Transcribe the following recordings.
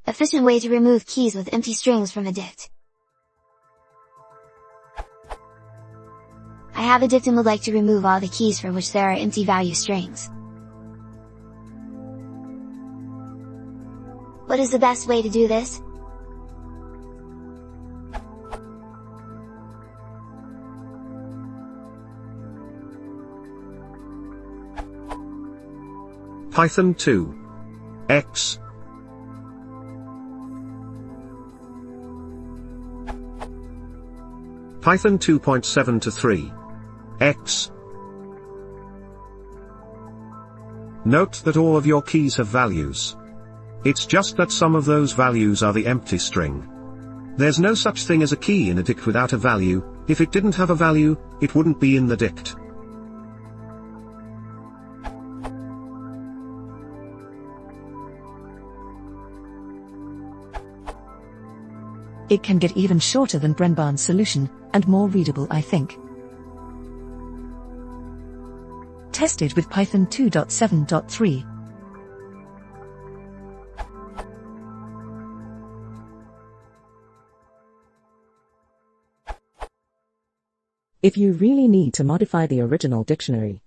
Efficient way to remove keys with empty strings from a dict. I have a dict and would like to remove all the keys for which there are empty value strings. What is the best way to do this? Python 2. X. Python 2.7 to 3. X. Note that all of your keys have values. It's just that some of those values are the empty string. There's no such thing as a key in a dict without a value. If it didn't have a value, it wouldn't be in the dict. It can get even shorter than Brenbahn's solution, and more readable, I think. Tested with Python 2.7.3. If you really need to modify the original dictionary,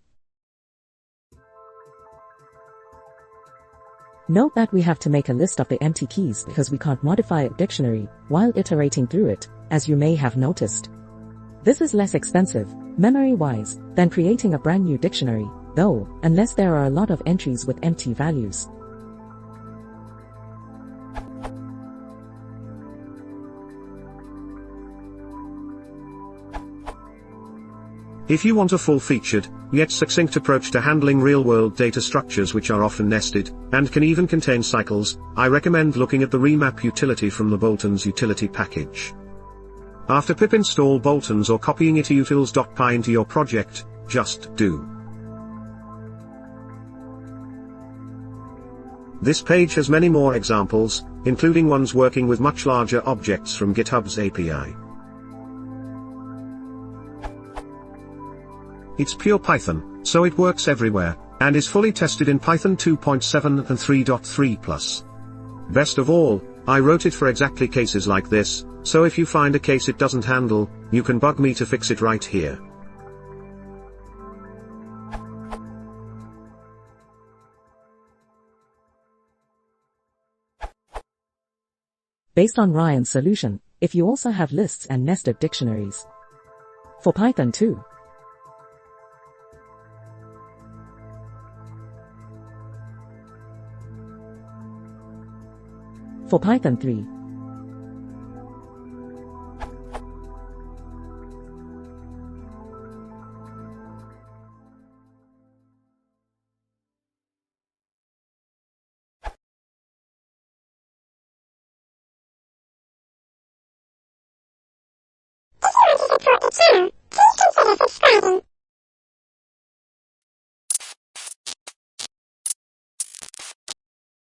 note that we have to make a list of the empty keys because we can't modify a dictionary while iterating through it, as you may have noticed. This is less expensive, memory-wise, than creating a brand new dictionary, though, unless there are a lot of entries with empty values. If you want a full-featured, yet succinct approach to handling real-world data structures which are often nested, and can even contain cycles, I recommend looking at the remap utility from the Boltons utility package. After pip install Boltons or copying it to utils.py into your project, just do. This page has many more examples, including ones working with much larger objects from GitHub's API. It's pure Python, so it works everywhere, and is fully tested in Python 2.7 and 3.3+. Best of all, I wrote it for exactly cases like this, so if you find a case it doesn't handle, you can bug me to fix it right here. Based on Ryan's solution, if you also have lists and nested dictionaries. For Python 2. For Python 3. This video is important too. Please consider subscribing.